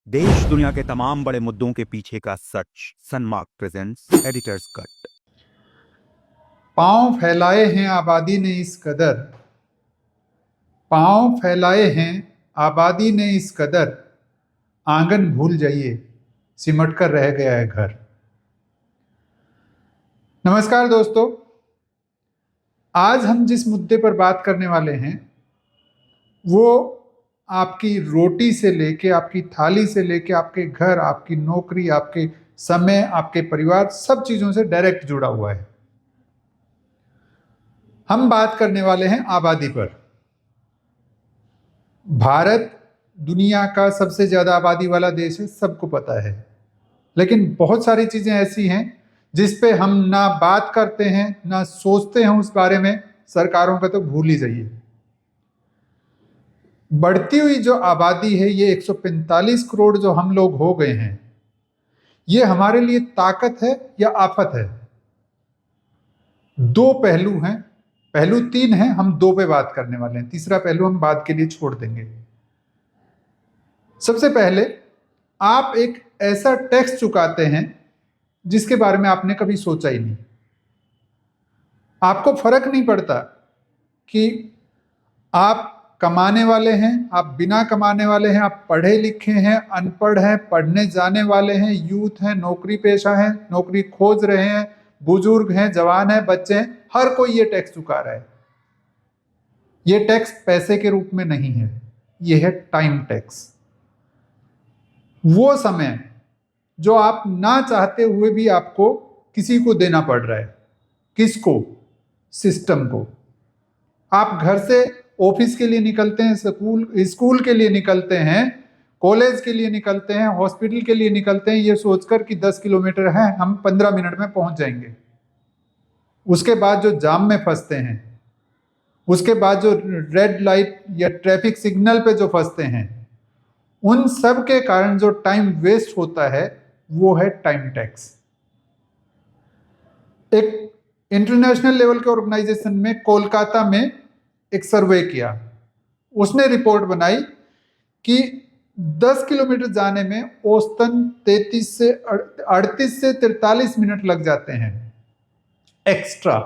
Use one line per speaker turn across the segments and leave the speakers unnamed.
देश दुनिया के तमाम बड़े मुद्दों के पीछे का सच। सनमार्क प्रेजेंट्स एडिटर्स कट।
पांव फैलाए हैं आबादी ने इस कदर, पांव फैलाए हैं आबादी ने इस कदर, आंगन भूल जाइए सिमट कर रह गया है घर। नमस्कार दोस्तों, आज हम जिस मुद्दे पर बात करने वाले हैं वो आपकी रोटी से लेके, आपकी थाली से लेके, आपके घर, आपकी नौकरी, आपके समय, आपके परिवार, सब चीजों से डायरेक्ट जुड़ा हुआ है। हम बात करने वाले हैं आबादी पर। भारत दुनिया का सबसे ज्यादा आबादी वाला देश है, सबको पता है। लेकिन बहुत सारी चीजें ऐसी हैं जिस पे हम ना बात करते हैं, ना सोचते हैं उस बारे में। सरकारों का तो भूल ही जाइए। बढ़ती हुई जो आबादी है, ये 145 करोड़ जो हम लोग हो गए हैं, ये हमारे लिए ताकत है या आफत है? दो पहलू हैं, पहलू तीन हैं, हम दो पे बात करने वाले हैं, तीसरा पहलू हम बाद के लिए छोड़ देंगे। सबसे पहले, आप एक ऐसा टैक्स चुकाते हैं जिसके बारे में आपने कभी सोचा ही नहीं। आपको फर्क नहीं पड़ता कि आप कमाने वाले हैं, आप बिना कमाने वाले हैं, आप पढ़े लिखे हैं, अनपढ़ हैं, पढ़ने जाने वाले हैं, यूथ हैं, नौकरी पेशा हैं, नौकरी खोज रहे हैं, बुजुर्ग हैं, जवान हैं, बच्चे हैं, हर कोई ये टैक्स चुका रहा है। ये टैक्स पैसे के रूप में नहीं है, ये है टाइम टैक्स। वो समय जो आप ना चाहते हुए भी आपको किसी को देना पड़ रहा है। किसको? सिस्टम को। आप घर से ऑफिस के लिए निकलते हैं, स्कूल के लिए निकलते हैं, कॉलेज के लिए निकलते हैं, हॉस्पिटल के लिए निकलते हैं, ये सोचकर कि 10 किलोमीटर है, हम 15 मिनट में पहुंच जाएंगे। उसके बाद जो जाम में फंसते हैं, उसके बाद जो रेड लाइट या ट्रैफिक सिग्नल पे जो फंसते हैं, उन सब के कारण जो टाइम वेस्ट होता है वो है टाइम टैक्स। एक इंटरनेशनल लेवल के ऑर्गेनाइजेशन में कोलकाता में एक सर्वे किया। उसने रिपोर्ट बनाई कि 10 किलोमीटर जाने में औसतन 38 से 43 मिनट लग जाते हैं एक्स्ट्रा।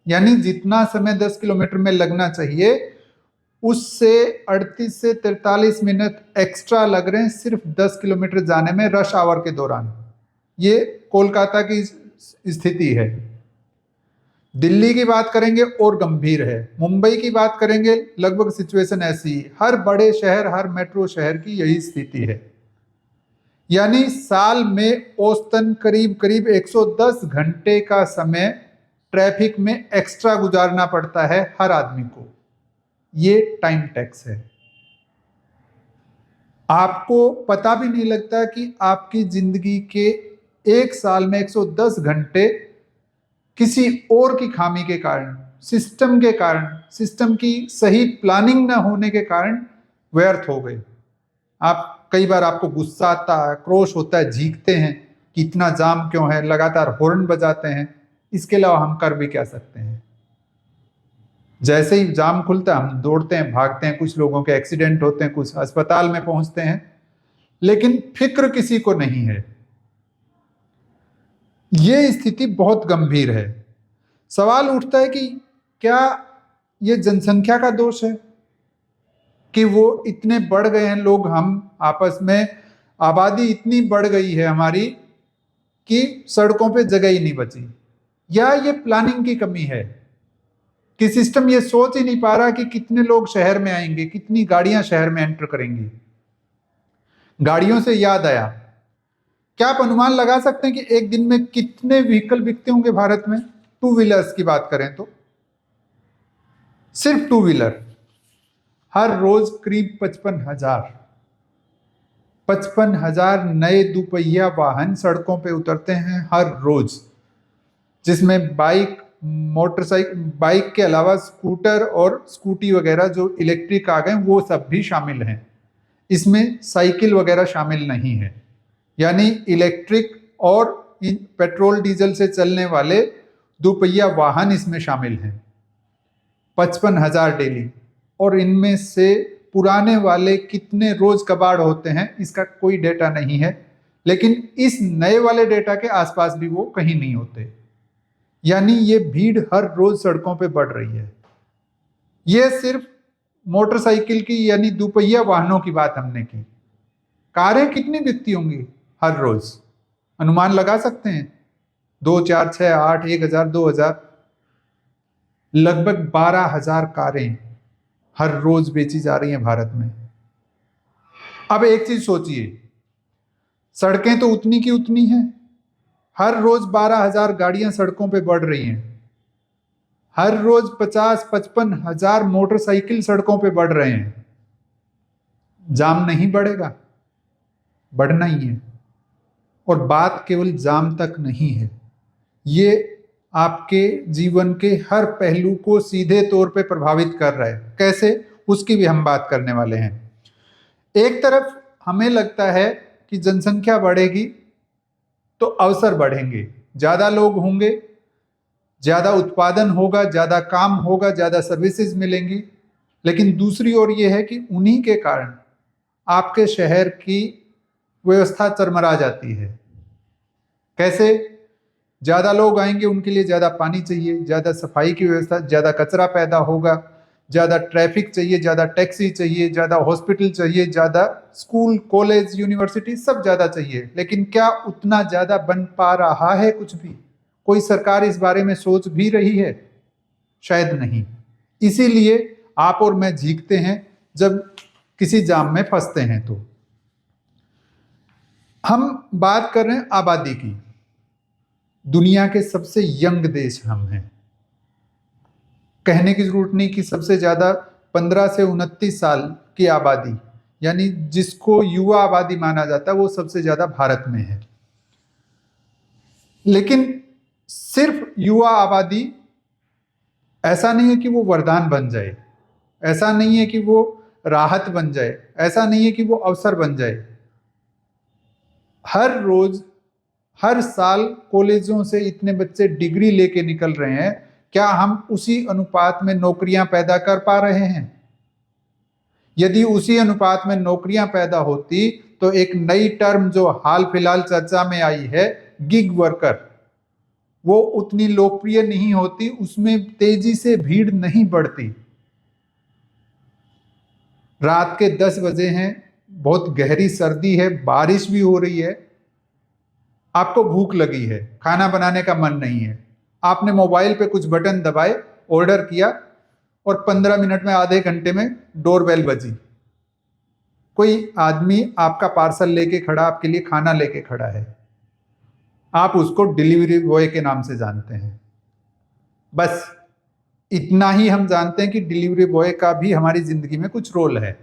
यानी जितना समय 10 किलोमीटर में लगना चाहिए, उससे 38 से 43 मिनट एक्स्ट्रा लग रहे हैं सिर्फ 10 किलोमीटर जाने में, रश आवर के दौरान। ये कोलकाता की स्थिति है। दिल्ली की बात करेंगे और गंभीर है। मुंबई की बात करेंगे, लगभग सिचुएशन ऐसी ही। हर बड़े शहर, हर मेट्रो शहर की यही स्थिति है। यानी साल में औसतन करीब करीब 110 घंटे का समय ट्रैफिक में एक्स्ट्रा गुजारना पड़ता है हर आदमी को। ये टाइम टैक्स है। आपको पता भी नहीं लगता कि आपकी जिंदगी के एक साल में 110 घंटे किसी और की खामी के कारण, सिस्टम के कारण, सिस्टम की सही प्लानिंग न होने के कारण व्यर्थ हो गए। आप कई बार आपको गुस्सा आता है, क्रोश होता है, झींकते हैं कि इतना जाम क्यों है, लगातार हॉर्न बजाते हैं। इसके अलावा हम कर भी क्या सकते हैं? जैसे ही जाम खुलता है हम दौड़ते हैं, भागते हैं, कुछ लोगों के एक्सीडेंट होते हैं, कुछ अस्पताल में पहुंचते हैं, लेकिन फिक्र किसी को नहीं है। ये स्थिति बहुत गंभीर है। सवाल उठता है कि क्या ये जनसंख्या का दोष है कि वो इतने बढ़ गए हैं लोग, हम आपस में, आबादी इतनी बढ़ गई है हमारी कि सड़कों पे जगह ही नहीं बची? या ये प्लानिंग की कमी है कि सिस्टम ये सोच ही नहीं पा रहा कि कितने लोग शहर में आएंगे, कितनी गाड़ियां शहर में एंटर करेंगी? गाड़ियों से याद आया, क्या आप अनुमान लगा सकते हैं कि एक दिन में कितने व्हीकल बिकते होंगे भारत में? टू व्हीलर्स की बात करें तो सिर्फ टू व्हीलर हर रोज करीब 55,000 नए दुपहिया वाहन सड़कों पे उतरते हैं हर रोज, जिसमें बाइक, मोटरसाइकिल, बाइक के अलावा स्कूटर और स्कूटी वगैरह जो इलेक्ट्रिक आ गए वो सब भी शामिल हैं। इसमें साइकिल वगैरह शामिल नहीं है। यानी इलेक्ट्रिक और पेट्रोल डीजल से चलने वाले दोपहिया वाहन इसमें शामिल हैं। 55,000 डेली। और इनमें से पुराने वाले कितने रोज कबाड़ होते हैं इसका कोई डेटा नहीं है, लेकिन इस नए वाले डेटा के आसपास भी वो कहीं नहीं होते। यानी ये भीड़ हर रोज सड़कों पे बढ़ रही है। ये सिर्फ मोटरसाइकिल की यानी दोपहिया वाहनों की बात हमने की। कारें कितनी बिकती होंगी हर रोज, अनुमान लगा सकते हैं? 2, 4, 6, 8, 1,000, 2,000, लगभग 12,000 कारें हर रोज बेची जा रही हैं भारत में। अब एक चीज सोचिए, सड़कें तो उतनी की उतनी हैं, हर रोज 12,000 गाड़ियां सड़कों पे बढ़ रही हैं, हर रोज 50-55 हजार मोटरसाइकिल सड़कों पे बढ़ रहे हैं। जाम नहीं बढ़ेगा? बढ़ना ही है। और बात केवल जाम तक नहीं है, ये आपके जीवन के हर पहलू को सीधे तौर पे प्रभावित कर रहा है। कैसे, उसकी भी हम बात करने वाले हैं। एक तरफ हमें लगता है कि जनसंख्या बढ़ेगी तो अवसर बढ़ेंगे, ज़्यादा लोग होंगे, ज़्यादा उत्पादन होगा, ज़्यादा काम होगा, ज़्यादा सर्विसेज मिलेंगी। लेकिन दूसरी ओर ये है कि उन्हीं के कारण आपके शहर की व्यवस्था चरमरा जाती है। कैसे? ज़्यादा लोग आएंगे, उनके लिए ज़्यादा पानी चाहिए, ज़्यादा सफाई की व्यवस्था, ज़्यादा कचरा पैदा होगा, ज़्यादा ट्रैफिक चाहिए, ज़्यादा टैक्सी चाहिए, ज़्यादा हॉस्पिटल चाहिए, ज़्यादा स्कूल, कॉलेज, यूनिवर्सिटी सब ज़्यादा चाहिए। लेकिन क्या उतना ज़्यादा बन पा रहा है? कुछ भी कोई सरकार इस बारे में सोच भी रही है? शायद नहीं। इसीलिए आप और मैं झींकते हैं जब किसी जाम में फंसते हैं। तो हम बात कर रहे हैं आबादी की। दुनिया के सबसे यंग देश हम हैं। कहने की जरूरत नहीं कि सबसे ज्यादा 15 से 29 साल की आबादी, यानी जिसको युवा आबादी माना जाता है, वो सबसे ज्यादा भारत में है। लेकिन सिर्फ युवा आबादी ऐसा नहीं है कि वो वरदान बन जाए, ऐसा नहीं है कि वो राहत बन जाए, ऐसा नहीं है कि वो अवसर बन जाए। हर रोज, हर साल कॉलेजों से इतने बच्चे डिग्री लेके निकल रहे हैं, क्या हम उसी अनुपात में नौकरियां पैदा कर पा रहे हैं? यदि उसी अनुपात में नौकरियां पैदा होती तो एक नई टर्म जो हाल फिलहाल चर्चा में आई है, गिग वर्कर, वो उतनी लोकप्रिय नहीं होती, उसमें तेजी से भीड़ नहीं बढ़ती। रात के 10 बजे हैं, बहुत गहरी सर्दी है, बारिश भी हो रही है, आपको भूख लगी है, खाना बनाने का मन नहीं है, आपने मोबाइल पे कुछ बटन दबाए, ऑर्डर किया और 15 मिनट में, आधे घंटे में डोरबेल बजी। कोई आदमी आपका पार्सल लेके खड़ा, आपके लिए खाना लेके खड़ा है, आप उसको डिलीवरी बॉय के नाम से जानते हैं। बस इतना ही हम जानते हैं कि डिलीवरी बॉय का भी हमारी जिंदगी में कुछ रोल है।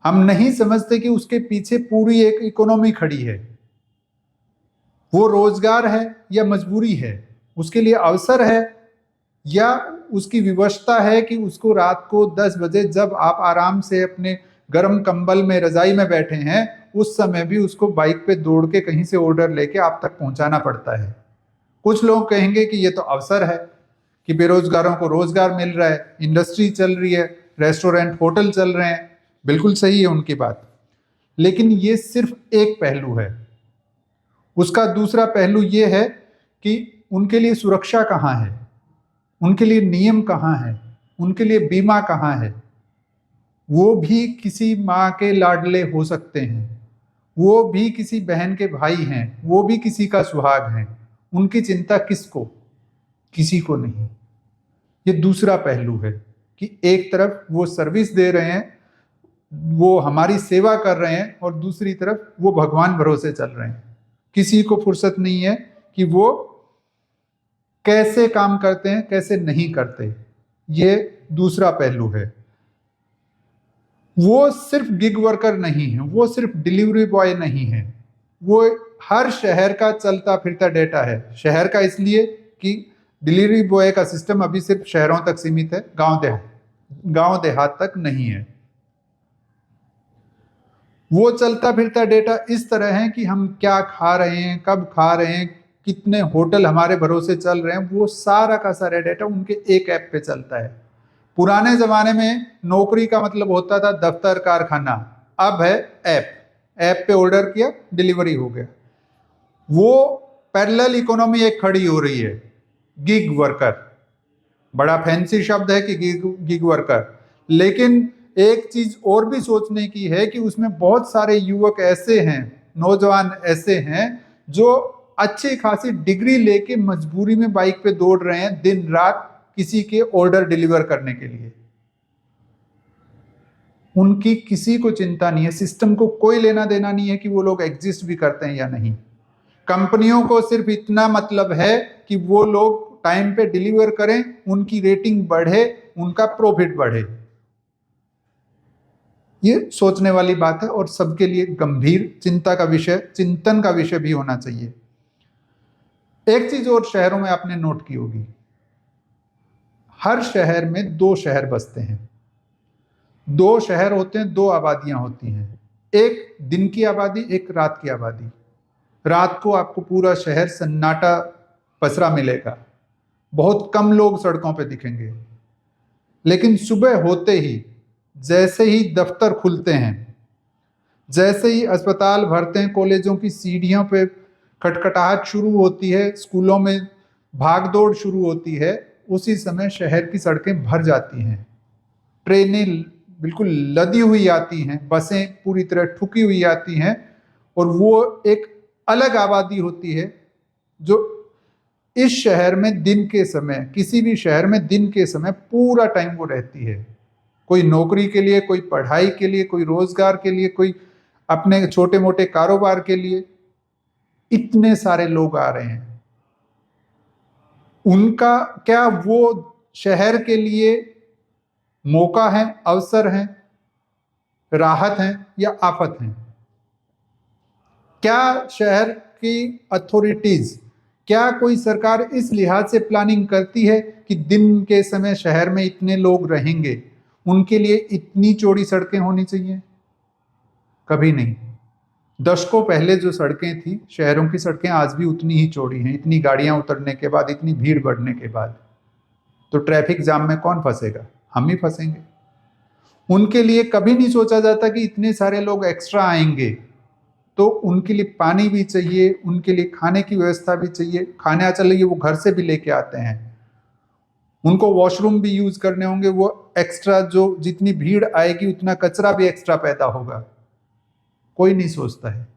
हम नहीं समझते कि उसके पीछे पूरी एक इकोनॉमी खड़ी है। वो रोजगार है या मजबूरी है, उसके लिए अवसर है या उसकी विवशता है कि उसको रात को 10 बजे जब आप आराम से अपने गर्म कंबल में, रजाई में बैठे हैं, उस समय भी उसको बाइक पे दौड़ के कहीं से ऑर्डर लेके आप तक पहुंचाना पड़ता है। कुछ लोग कहेंगे कि ये तो अवसर है कि बेरोजगारों को रोजगार मिल रहा है, इंडस्ट्री चल रही है, रेस्टोरेंट, होटल चल रहे हैं। बिल्कुल सही है उनकी बात, लेकिन ये सिर्फ एक पहलू है। उसका दूसरा पहलू ये है कि उनके लिए सुरक्षा कहाँ है, उनके लिए नियम कहाँ है, उनके लिए बीमा कहाँ है। वो भी किसी माँ के लाडले हो सकते हैं, वो भी किसी बहन के भाई हैं, वो भी किसी का सुहाग हैं। उनकी चिंता किसको? किसी को नहीं। ये दूसरा पहलू है कि एक तरफ वो सर्विस दे रहे हैं, वो हमारी सेवा कर रहे हैं, और दूसरी तरफ वो भगवान भरोसे चल रहे हैं। किसी को फुर्सत नहीं है कि वो कैसे काम करते हैं, कैसे नहीं करते। ये दूसरा पहलू है। वो सिर्फ गिग वर्कर नहीं है, वो सिर्फ डिलीवरी बॉय नहीं है, वो हर शहर का चलता फिरता डेटा है। शहर का इसलिए कि डिलीवरी बॉय का सिस्टम अभी सिर्फ शहरों तक सीमित है, गांव देहात तक नहीं है। वो चलता फिरता डेटा इस तरह है कि हम क्या खा रहे हैं, कब खा रहे हैं, कितने होटल हमारे भरोसे चल रहे हैं, वो सारा का सारा डेटा उनके एक ऐप पे चलता है। पुराने जमाने में नौकरी का मतलब होता था दफ्तर कारखाना, अब है ऐप पे ऑर्डर किया डिलीवरी हो गया। वो पैरेलल इकोनॉमी एक खड़ी हो रही है, गिग वर्कर, बड़ा फैंसी शब्द है कि गिग वर्कर, लेकिन एक चीज और भी सोचने की है कि उसमें बहुत सारे युवक ऐसे हैं, नौजवान ऐसे हैं जो अच्छी खासी डिग्री लेके मजबूरी में बाइक पे दौड़ रहे हैं दिन रात किसी के ऑर्डर डिलीवर करने के लिए। उनकी किसी को चिंता नहीं है, सिस्टम को कोई लेना देना नहीं है कि वो लोग एग्जिस्ट भी करते हैं या नहीं। कंपनियों को सिर्फ इतना मतलब है कि वो लोग टाइम पे डिलीवर करें, उनकी रेटिंग बढ़े, उनका प्रॉफिट बढ़े। ये सोचने वाली बात है और सबके लिए गंभीर चिंता का विषय, चिंतन का विषय भी होना चाहिए। एक चीज और शहरों में आपने नोट की होगी, हर शहर में 2 शहर बसते हैं। 2 शहर होते हैं, 2 आबादियां होती हैं, एक दिन की आबादी, एक रात की आबादी। रात को आपको पूरा शहर सन्नाटा पसरा मिलेगा, बहुत कम लोग सड़कों पे दिखेंगे। लेकिन सुबह होते ही, जैसे ही दफ्तर खुलते हैं, जैसे ही अस्पताल भरते हैं, कॉलेजों की सीढ़ियों पे खटखटाहट शुरू होती है, स्कूलों में भागदौड़ शुरू होती है, उसी समय शहर की सड़कें भर जाती हैं। ट्रेनें बिल्कुल लदी हुई आती हैं, बसें पूरी तरह ठुकी हुई आती हैं, और वो एक अलग आबादी होती है जो इस शहर में दिन के समय, किसी भी शहर में दिन के समय पूरा टाइम वो रहती है। कोई नौकरी के लिए, कोई पढ़ाई के लिए, कोई रोजगार के लिए, कोई अपने छोटे मोटे कारोबार के लिए। इतने सारे लोग आ रहे हैं, उनका क्या वो शहर के लिए मौका है, अवसर है, राहत है या आफत है? क्या शहर की अथॉरिटीज, क्या कोई सरकार इस लिहाज से प्लानिंग करती है कि दिन के समय शहर में इतने लोग रहेंगे, उनके लिए इतनी चौड़ी सड़कें होनी चाहिए? कभी नहीं। दशकों पहले जो सड़कें थी, शहरों की सड़कें आज भी उतनी ही चौड़ी हैं, इतनी गाड़ियां उतरने के बाद, इतनी भीड़ बढ़ने के बाद। तो ट्रैफिक जाम में कौन फंसेगा? हम ही फंसेंगे। उनके लिए कभी नहीं सोचा जाता कि इतने सारे लोग एक्स्ट्रा आएंगे, तो उनके लिए पानी भी चाहिए, उनके लिए खाने की व्यवस्था भी चाहिए। खाने चलिए वो घर से भी लेके आते हैं, उनको वॉशरूम भी यूज करने होंगे, वो एक्स्ट्रा जो जितनी भीड़ आएगी उतना कचरा भी एक्स्ट्रा पैदा होगा। कोई नहीं सोचता है।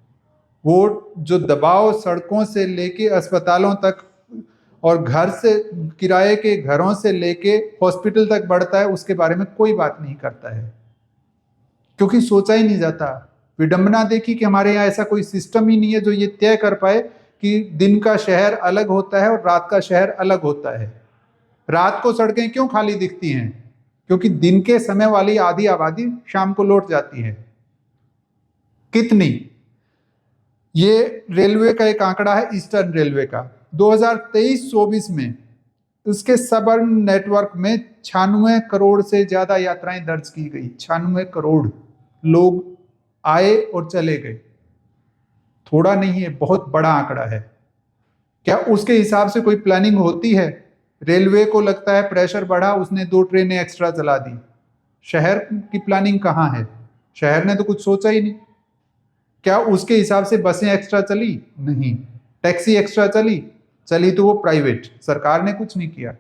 वो जो दबाव सड़कों से लेके अस्पतालों तक और घर से, किराए के घरों से लेके हॉस्पिटल तक बढ़ता है, उसके बारे में कोई बात नहीं करता है, क्योंकि सोचा ही नहीं जाता। विडंबना देखी कि हमारे यहाँ ऐसा कोई सिस्टम ही नहीं है जो ये तय कर पाए कि दिन का शहर अलग होता है और रात का शहर अलग होता है। रात को सड़कें क्यों खाली दिखती हैं? क्योंकि दिन के समय वाली आधी आबादी शाम को लौट जाती है। कितनी? ये रेलवे का एक आंकड़ा है, ईस्टर्न रेलवे का, 2023-24 में उसके सबर्न नेटवर्क में 96 करोड़ से ज्यादा यात्राएं दर्ज की गई। 96 करोड़ लोग आए और चले गए। थोड़ा नहीं है, बहुत बड़ा आंकड़ा है। क्या उसके हिसाब से कोई प्लानिंग होती है? रेलवे को लगता है प्रेशर बढ़ा, उसने 2 ट्रेनें एक्स्ट्रा चला दी। शहर की प्लानिंग कहाँ है? शहर ने तो कुछ सोचा ही नहीं। क्या उसके हिसाब से बसें एक्स्ट्रा चली? नहीं। टैक्सी एक्स्ट्रा चली? चली तो वो प्राइवेट, सरकार ने कुछ नहीं किया।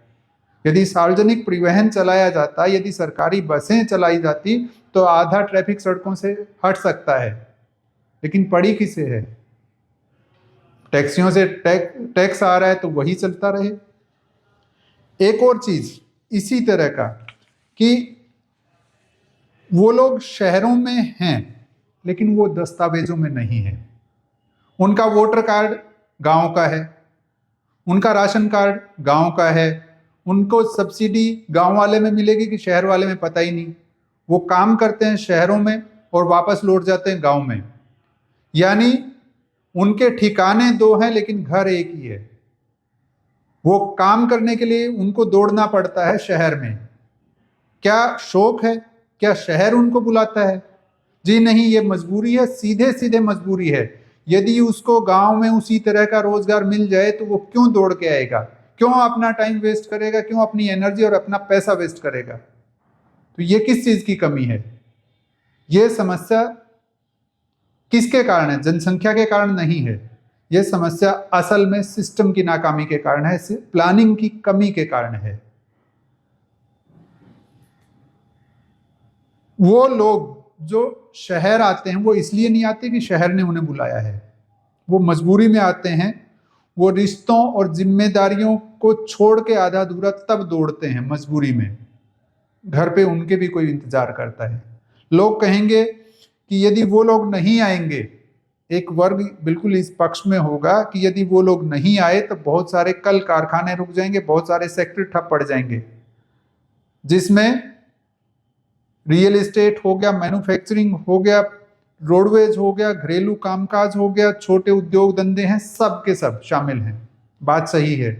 यदि सार्वजनिक परिवहन चलाया जाता, यदि सरकारी बसें चलाई जाती, तो आधा ट्रैफिक सड़कों से हट सकता है। लेकिन पड़ी किसे है? टैक्सियों से टैक्स आ रहा है तो वही चलता रहे। एक और चीज इसी तरह का कि वो लोग शहरों में हैं लेकिन वो दस्तावेजों में नहीं है। उनका वोटर कार्ड गांव का है, उनका राशन कार्ड गांव का है, उनको सब्सिडी गांव वाले में मिलेगी कि शहर वाले में पता ही नहीं। वो काम करते हैं शहरों में और वापस लौट जाते हैं गांव में। यानी उनके ठिकाने 2 हैं लेकिन घर एक ही है। वो काम करने के लिए उनको दौड़ना पड़ता है शहर में। क्या शौक है? क्या शहर उनको बुलाता है? जी नहीं, ये मजबूरी है, सीधे सीधे मजबूरी है। यदि उसको गांव में उसी तरह का रोजगार मिल जाए तो वो क्यों दौड़ के आएगा? क्यों अपना टाइम वेस्ट करेगा? क्यों अपनी एनर्जी और अपना पैसा वेस्ट करेगा? तो ये किस चीज की कमी है? ये समस्या किसके कारण है? जनसंख्या के कारण नहीं है। यह समस्या असल में सिस्टम की नाकामी के कारण है, प्लानिंग की कमी के कारण है। वो लोग जो शहर आते हैं वो इसलिए नहीं आते कि शहर ने उन्हें बुलाया है, वो मजबूरी में आते हैं। वो रिश्तों और जिम्मेदारियों को छोड़ के आधा अधूरा तब दौड़ते हैं मजबूरी में। घर पे उनके भी कोई इंतजार करता है। लोग कहेंगे कि यदि वो लोग नहीं आएंगे, एक वर्ग बिल्कुल इस पक्ष में होगा कि यदि वो लोग नहीं आए तो बहुत सारे कल कारखाने रुक जाएंगे, बहुत सारे सेक्टर ठप पड़ जाएंगे, जिसमें रियल एस्टेट हो गया, मैन्युफैक्चरिंग हो गया, रोडवेज हो गया, घरेलू कामकाज हो गया, छोटे उद्योग धंधे हैं, सब के सब शामिल हैं। बात सही है,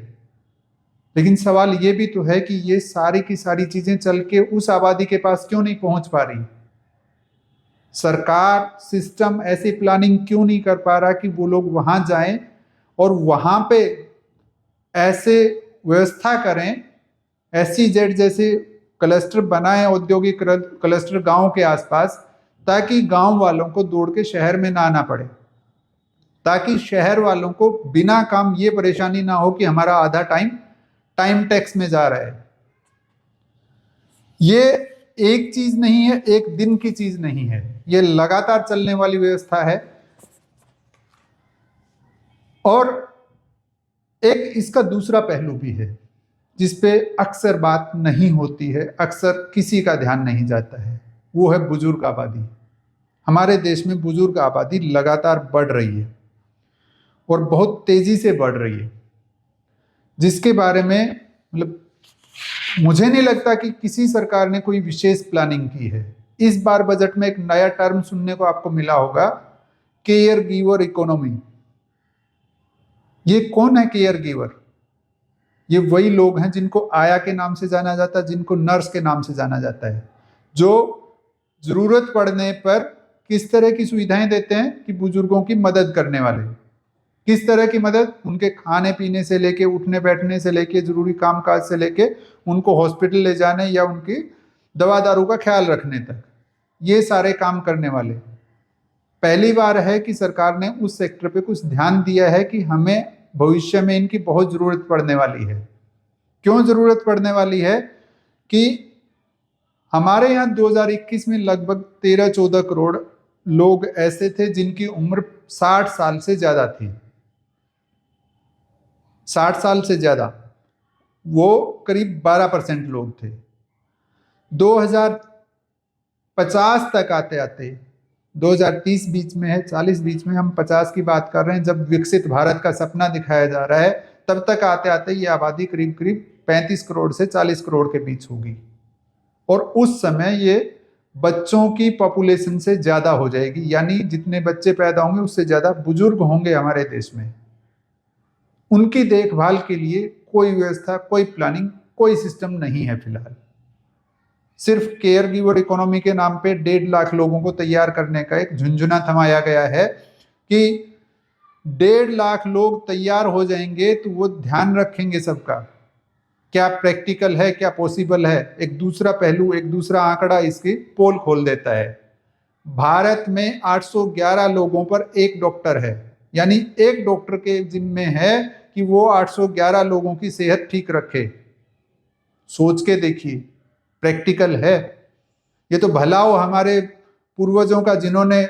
लेकिन सवाल ये भी तो है कि ये सारी की सारी चीजें चल के उस आबादी के पास क्यों नहीं पहुंच पा रही? सरकार, सिस्टम ऐसी प्लानिंग क्यों नहीं कर पा रहा कि वो लोग वहां जाएं और वहां पे ऐसे व्यवस्था करें, SEZ जैसे क्लस्टर बनाएं, औद्योगिक क्लस्टर गांव के आसपास, ताकि गांव वालों को दौड़ के शहर में ना आना पड़े, ताकि शहर वालों को बिना काम ये परेशानी ना हो कि हमारा आधा टाइम टैक्स में जा रहा है। ये एक चीज नहीं है, एक दिन की चीज नहीं है, ये लगातार चलने वाली व्यवस्था है। और एक इसका दूसरा पहलू भी है जिसपे अक्सर बात नहीं होती है, अक्सर किसी का ध्यान नहीं जाता है, वो है बुजुर्ग आबादी। हमारे देश में बुजुर्ग आबादी लगातार बढ़ रही है और बहुत तेजी से बढ़ रही है, जिसके बारे में मतलब मुझे नहीं लगता कि किसी सरकार ने कोई विशेष प्लानिंग की है। इस बार बजट में एक नया टर्म सुनने को आपको मिला होगा, केयर गिवर इकोनॉमी। ये कौन है केयर गिवर? ये वही लोग हैं जिनको आया के नाम से जाना जाता है, जिनको नर्स के नाम से जाना जाता है, जो जरूरत पड़ने पर किस तरह की सुविधाएं देते हैं कि बुजुर्गों की मदद करने वाले। किस तरह की मदद? उनके खाने पीने से लेके, उठने बैठने से लेके, जरूरी कामकाज से लेके, उनको हॉस्पिटल ले जाने या उनकी दवा दारू का ख्याल रखने तक, ये सारे काम करने वाले। पहली बार है कि सरकार ने उस सेक्टर पे कुछ ध्यान दिया है कि हमें भविष्य में इनकी बहुत जरूरत पड़ने वाली है। क्यों जरूरत पड़ने वाली है? कि हमारे यहाँ 2021 में लगभग 13-14 करोड़ लोग ऐसे थे जिनकी उम्र 60 साल से ज्यादा थी। 60 साल से ज्यादा, वो करीब 12% लोग थे। 2050 तक आते आते, 2030 बीच में है, 40 बीच में, हम 50 की बात कर रहे हैं, जब विकसित भारत का सपना दिखाया जा रहा है, तब तक आते आते ये आबादी करीब करीब 35 करोड़ से 40 करोड़ के बीच होगी। और उस समय ये बच्चों की पॉपुलेशन से ज्यादा हो जाएगी, यानी जितने बच्चे पैदा होंगे उससे ज्यादा बुजुर्ग होंगे हमारे देश में। उनकी देखभाल के लिए कोई व्यवस्था, कोई प्लानिंग, कोई सिस्टम नहीं है फिलहाल। सिर्फ केयर गिवर इकोनॉमी के नाम पे 1.5 लाख लोगों को तैयार करने का एक झुंझुना थमाया गया है कि 1.5 लाख लोग तैयार हो जाएंगे तो वो ध्यान रखेंगे सबका। क्या प्रैक्टिकल है, क्या पॉसिबल है? एक दूसरा पहलू, एक दूसरा आंकड़ा इसकी पोल खोल देता है। भारत में 811 लोगों पर एक डॉक्टर है, यानी एक डॉक्टर के जिम्मे है कि वो 811 लोगों की सेहत ठीक रखे। सोच के देखिए, प्रैक्टिकल है? ये तो भला हो हमारे पूर्वजों का, जिन्होंने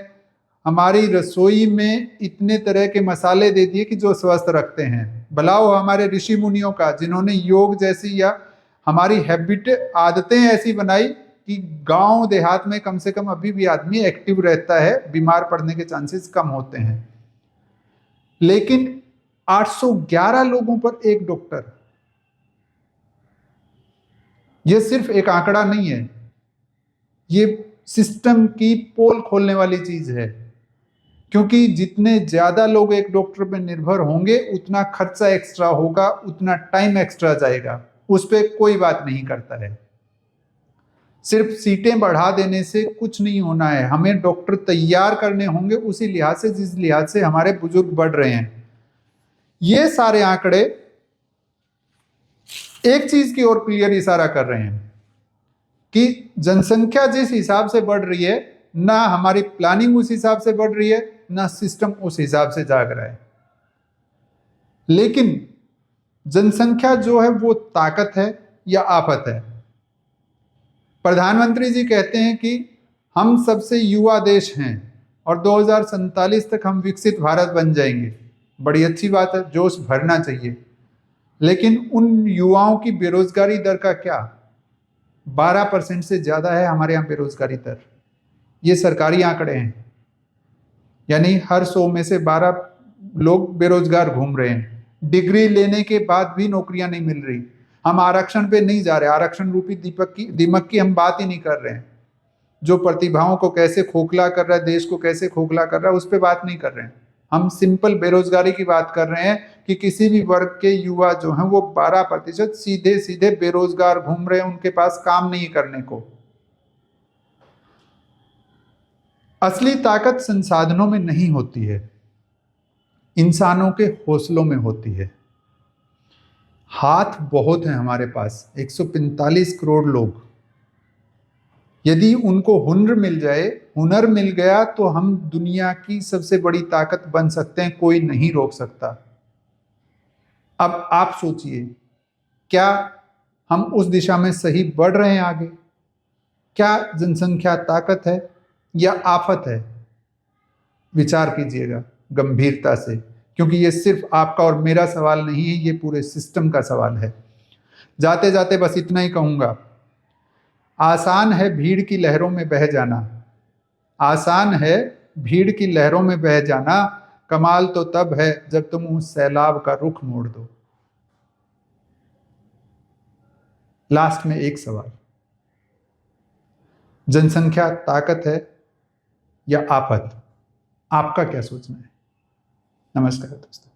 हमारी रसोई में इतने तरह के मसाले दे दिए कि जो स्वस्थ रखते हैं। भला हो हमारे ऋषि मुनियों का, जिन्होंने योग जैसी या हमारी हैबिट, आदतें ऐसी बनाई कि गांव देहात में कम से कम अभी भी आदमी एक्टिव रहता है, बीमार पड़ने के चांसेस कम होते हैं। लेकिन 811 लोगों पर एक डॉक्टर, ये सिर्फ एक आंकड़ा नहीं है, ये सिस्टम की पोल खोलने वाली चीज है। क्योंकि जितने ज्यादा लोग एक डॉक्टर पर निर्भर होंगे उतना खर्चा एक्स्ट्रा होगा, उतना टाइम एक्स्ट्रा जाएगा। उस पर कोई बात नहीं करता है। सिर्फ सीटें बढ़ा देने से कुछ नहीं होना है, हमें डॉक्टर तैयार करने होंगे उसी लिहाज से जिस लिहाज से हमारे बुजुर्ग बढ़ रहे हैं। ये सारे आंकड़े एक चीज की ओर क्लियर इशारा कर रहे हैं कि जनसंख्या जिस हिसाब से बढ़ रही है, ना हमारी प्लानिंग उस हिसाब से बढ़ रही है, ना सिस्टम उस हिसाब से जाग रहा है। लेकिन जनसंख्या जो है वो ताकत है या आफत है? प्रधानमंत्री जी कहते हैं कि हम सबसे युवा देश हैं और 2047 तक हम विकसित भारत बन जाएंगे। बड़ी अच्छी बात है, जोश भरना चाहिए। लेकिन उन युवाओं की बेरोजगारी दर का क्या? 12% से ज्यादा है हमारे यहाँ बेरोजगारी दर। ये सरकारी आंकड़े हैं, यानी हर 100 में से 12 लोग बेरोजगार घूम रहे हैं। डिग्री लेने के बाद भी नौकरियां नहीं मिल रही। हम आरक्षण पे नहीं जा रहे, आरक्षण रूपी दीमक की हम बात ही नहीं कर रहे हैं। जो प्रतिभाओं को कैसे खोखला कर रहा है, देश को कैसे खोखला कर रहा है, उस पर बात नहीं कर रहे हैं। हम सिंपल बेरोजगारी की बात कर रहे हैं कि किसी भी वर्ग के युवा जो हैं वो 12% सीधे सीधे बेरोजगार घूम रहे हैं, उनके पास काम नहीं करने को। असली ताकत संसाधनों में नहीं होती है, इंसानों के हौसलों में होती है। हाथ बहुत हैं हमारे पास, 145 करोड़ लोग। यदि उनको हुनर मिल जाए, हुनर मिल गया, तो हम दुनिया की सबसे बड़ी ताकत बन सकते हैं, कोई नहीं रोक सकता। अब आप सोचिए, क्या हम उस दिशा में सही बढ़ रहे हैं आगे? क्या जनसंख्या ताकत है या आफत है? विचार कीजिएगा गंभीरता से, क्योंकि ये सिर्फ आपका और मेरा सवाल नहीं है, ये पूरे सिस्टम का सवाल है। जाते जाते बस इतना ही कहूंगा, आसान है भीड़ की लहरों में बह जाना, आसान है भीड़ की लहरों में बह जाना, कमाल तो तब है जब तुम उस सैलाब का रुख मोड़ दो। लास्ट में एक सवाल, जनसंख्या ताकत है या आफत? आपका क्या सोचना है? नमस्कार दोस्तों।